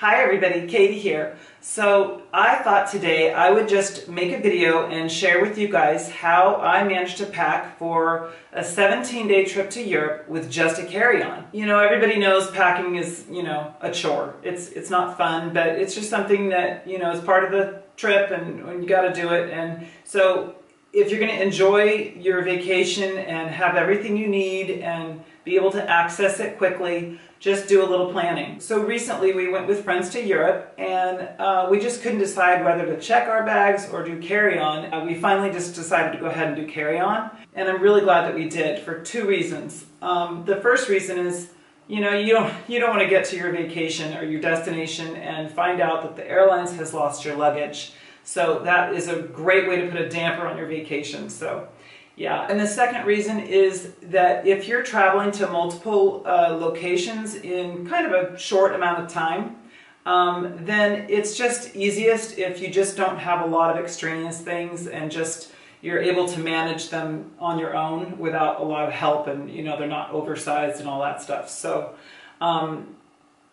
Hi everybody, Katie here. So I thought today I would just make a video and share with you guys how I managed to pack for a 17-day trip to Europe with just a carry-on. You know, everybody knows packing is, a chore. It's not fun, but it's just something that, is part of the trip and you got to do it. And so if you're going to enjoy your vacation and have everything you need and be able to access it quickly, just do a little planning. So recently we went with friends to Europe and we just couldn't decide whether to check our bags or do carry-on. We finally just decided to go ahead and do carry-on, and I'm really glad that we did for two reasons. The first reason is, you don't want to get to your vacation or your destination and find out that the airlines has lost your luggage. So that is a great way to put a damper on your vacation. So yeah, and the second reason is that if you're traveling to multiple locations in kind of a short amount of time, then it's just easiest if you just don't have a lot of extraneous things and just you're able to manage them on your own without a lot of help, and they're not oversized and all that stuff. So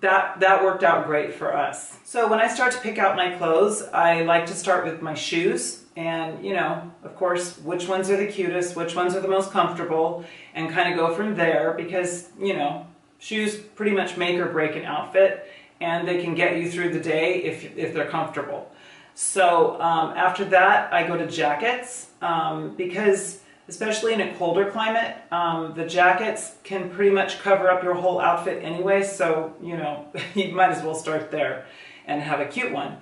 that worked out great for us. So when I start to pick out my clothes, I like to start with my shoes. And, of course, which ones are the cutest, which ones are the most comfortable, and kind of go from there because, shoes pretty much make or break an outfit, and they can get you through the day if they're comfortable. So after that, I go to jackets because, especially in a colder climate, the jackets can pretty much cover up your whole outfit anyway, so, you might as well start there and have a cute one.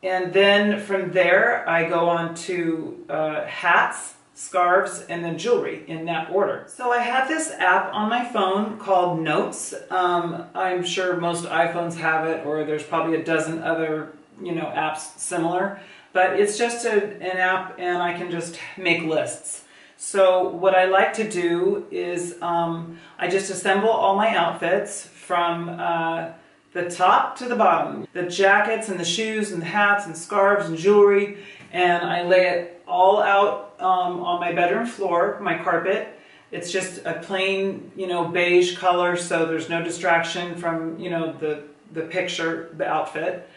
And then from there, I go on to hats, scarves, and then jewelry in that order. So I have this app on my phone called Notes. I'm sure most iPhones have it, or there's probably a dozen other, apps similar. But it's just an app, and I can just make lists. So what I like to do is I just assemble all my outfits from the top to the bottom, the jackets and the shoes and the hats and scarves and jewelry, and I lay it all out on my bedroom floor, my carpet. It's just a plain, beige color, so there's no distraction from, the picture, the outfit.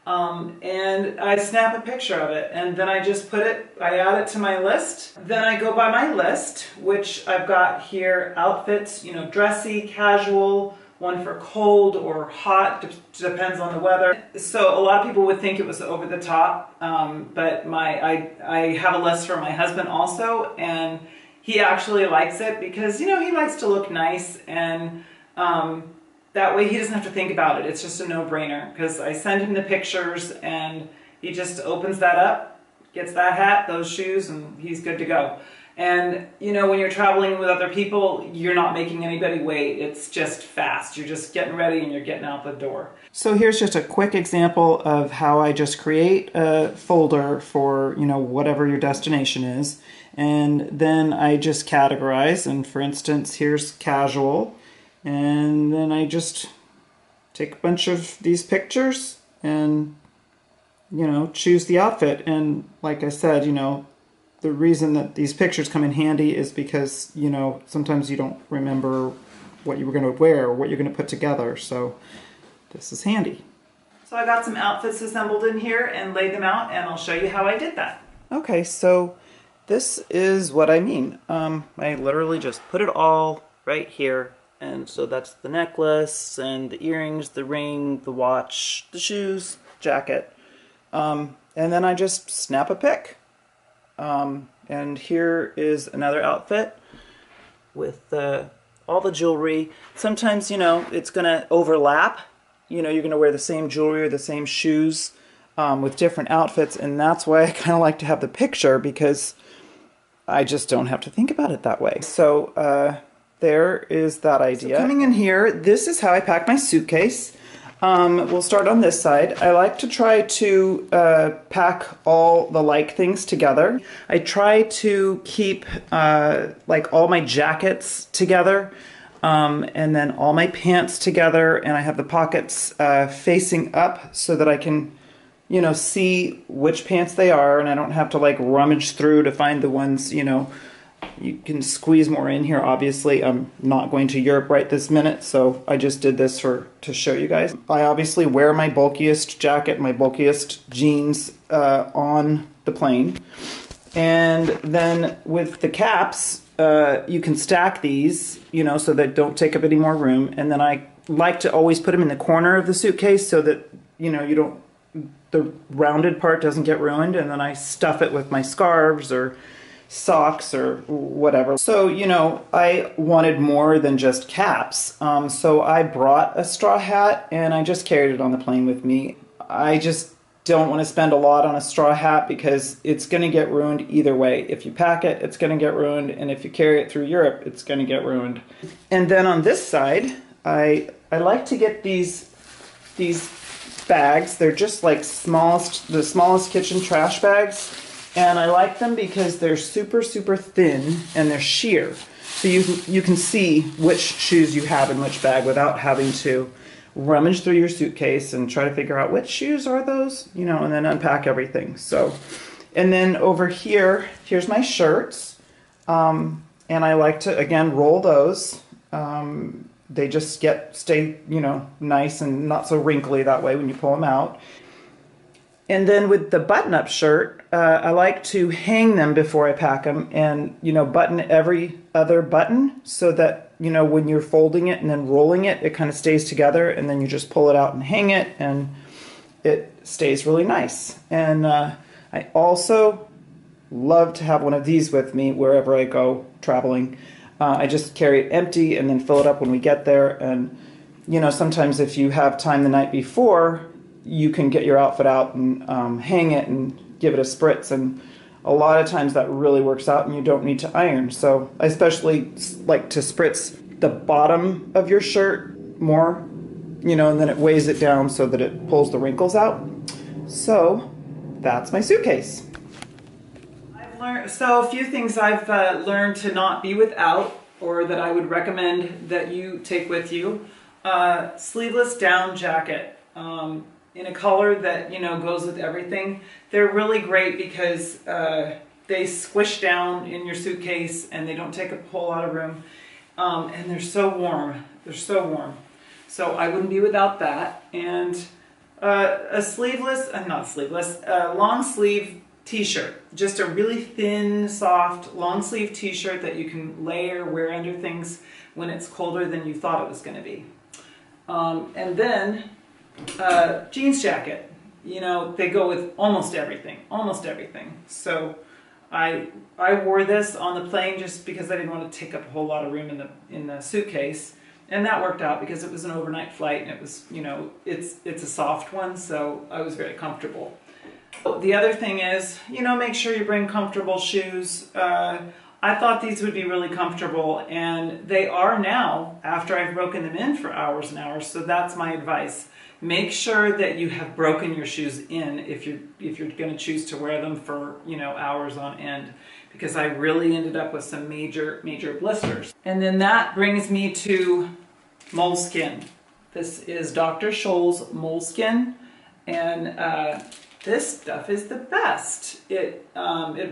And I snap a picture of it, and then I just I add it to my list. Then I go by my list, which I've got here outfits, dressy, casual, one for cold or hot, depends on the weather. So a lot of people would think it was over the top, but I have a list for my husband also, and he actually likes it because, he likes to look nice, and that way he doesn't have to think about it. It's just a no-brainer because I send him the pictures and he just opens that up, gets that hat, those shoes, and he's good to go. And, when you're traveling with other people, you're not making anybody wait. It's just fast. You're just getting ready and you're getting out the door. So here's just a quick example of how I just create a folder for, whatever your destination is. And then I just categorize. And for instance, here's casual. And then I just take a bunch of these pictures and, choose the outfit. And like I said, the reason that these pictures come in handy is because, sometimes you don't remember what you were going to wear or what you're going to put together. So this is handy. So I got some outfits assembled in here and laid them out, and I'll show you how I did that. Okay, so this is what I mean. I literally just put it all right here. And so that's the necklace and the earrings, the ring, the watch, the shoes, jacket. And then I just snap a pic. And here is another outfit with all the jewelry. Sometimes, it's going to overlap. You're going to wear the same jewelry or the same shoes with different outfits. And that's why I kind of like to have the picture, because I just don't have to think about it that way. So there is that idea. So coming in here, this is how I pack my suitcase. We'll start on this side. I like to try to pack all the like things together. I try to keep like all my jackets together, and then all my pants together, and I have the pockets facing up so that I can, see which pants they are, and I don't have to like rummage through to find the ones, You can squeeze more in here. Obviously, I'm not going to Europe right this minute, so I just did this to show you guys. I obviously wear my bulkiest jacket, my bulkiest jeans on the plane. And then with the caps, you can stack these, you know, so that don't take up any more room. And then I like to always put them in the corner of the suitcase so that, you know, the rounded part doesn't get ruined. And then I stuff it with my scarves or socks or whatever. So, you know, I wanted more than just caps. So I brought a straw hat and I just carried it on the plane with me. I just don't want to spend a lot on a straw hat because it's going to get ruined either way. If you pack it, it's going to get ruined, and if you carry it through Europe, it's going to get ruined. And then on this side, I like to get these bags. They're just like the smallest kitchen trash bags, and I like them because they're super thin and they're sheer. So you can see which shoes you have in which bag without having to rummage through your suitcase and try to figure out which shoes are those, you know, and then unpack everything. So, and then over here, here's my shirts. And I like to, again, roll those. They just stay, you know, nice and not so wrinkly that way when you pull them out. And then with the button-up shirt, I like to hang them before I pack them and, you know, button every other button so that, you know, when you're folding it and then rolling it, it kind of stays together, and then you just pull it out and hang it, and it stays really nice. And I also love to have one of these with me wherever I go traveling. I just carry it empty and then fill it up when we get there. And, you know, sometimes if you have time the night before, you can get your outfit out and hang it and give it a spritz, and a lot of times that really works out and you don't need to iron. So I especially like to spritz the bottom of your shirt more, you know, and then it weighs it down so that it pulls the wrinkles out. So that's my suitcase. So a few things I've learned to not be without, or that I would recommend that you take with you. Sleeveless down jacket. In a color that, you know, goes with everything. They're really great because they squish down in your suitcase and they don't take up a whole lot of room. And they're so warm. They're so warm. So I wouldn't be without that. And a long sleeve t-shirt. Just a really thin, soft, long sleeve t-shirt that you can layer, wear under things when it's colder than you thought it was going to be. And then jeans jacket. You know, they go with almost everything. So I wore this on the plane just because I didn't want to take up a whole lot of room in the suitcase, and that worked out because it was an overnight flight and it was, you know, it's a soft one, so I was very comfortable. The other thing is, you know, make sure you bring comfortable shoes. I thought these would be really comfortable, and they are now after I've broken them in for hours and hours, so that's my advice. Make sure that you have broken your shoes in if you're going to choose to wear them for, you know, hours on end, because I really ended up with some major blisters. And then that brings me to moleskin. This is Dr. Scholl's moleskin, and this stuff is the best. It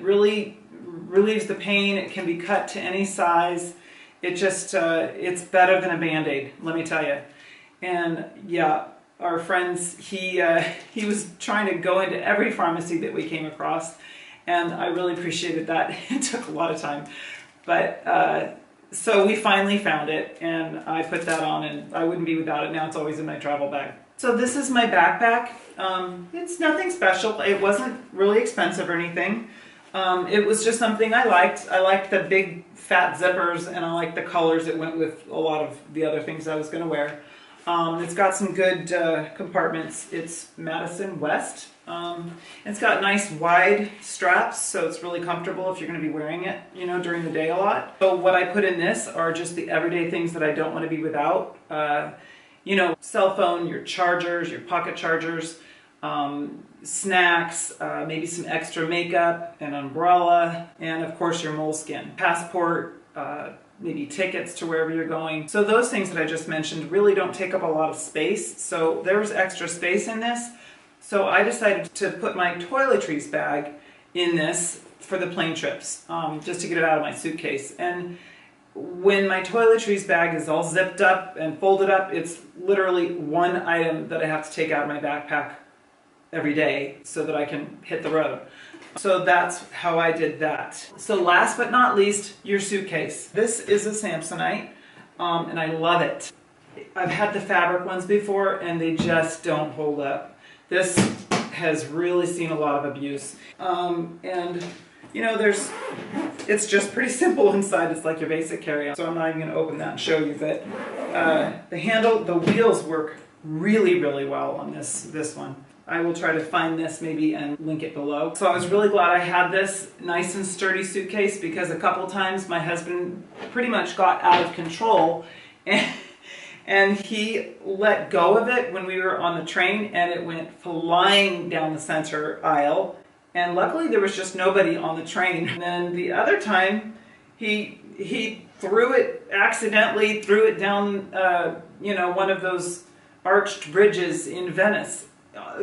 really relieves the pain. It can be cut to any size. It just it's better than a Band-Aid, let me tell you. And yeah, our friends, he was trying to go into every pharmacy that we came across, and I really appreciated that. It took a lot of time, but so we finally found it, and I put that on, and I wouldn't be without it. Now it's always in my travel bag. So this is my backpack. It's nothing special. It wasn't really expensive or anything. It was just something I liked. I liked the big fat zippers, and I liked the colors that went with a lot of the other things I was going to wear. It's got some good compartments. It's Madison West. It's got nice wide straps, so it's really comfortable if you're going to be wearing it, you know, during the day a lot. So what I put in this are just the everyday things that I don't want to be without. You know, cell phone, your chargers, your pocket chargers, snacks, maybe some extra makeup, an umbrella, and of course your moleskin. Passport, maybe tickets to wherever you're going. So those things that I just mentioned really don't take up a lot of space, so there was extra space in this. So I decided to put my toiletries bag in this for the plane trips, just to get it out of my suitcase. And when my toiletries bag is all zipped up and folded up, it's literally one item that I have to take out of my backpack every day so that I can hit the road. So that's how I did that. So last but not least, your suitcase. This is a Samsonite, and I love it. I've had the fabric ones before and they just don't hold up. This has really seen a lot of abuse. And you know, it's just pretty simple inside. It's like your basic carry-on. So I'm not even going to open that and show you, but the wheels work really, really well on this one. I will try to find this maybe and link it below. So I was really glad I had this nice and sturdy suitcase, because a couple times my husband pretty much got out of control and he let go of it when we were on the train and it went flying down the center aisle. And luckily there was just nobody on the train. And then the other time he accidentally threw it down you know, one of those arched bridges in Venice.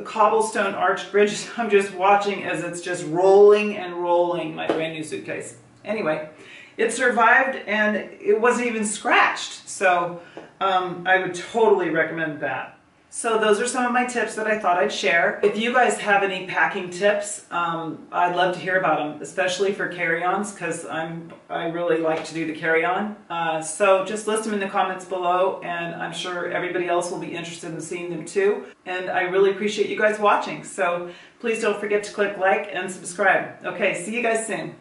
Cobblestone arched bridges. I'm just watching as it's just rolling and rolling, my brand new suitcase. Anyway, it survived and it wasn't even scratched. So I would totally recommend that. So those are some of my tips that I thought I'd share. If you guys have any packing tips, I'd love to hear about them, especially for carry-ons, because I really like to do the carry-on. So just list them in the comments below, and I'm sure everybody else will be interested in seeing them too. And I really appreciate you guys watching. So please don't forget to click like and subscribe. Okay, see you guys soon.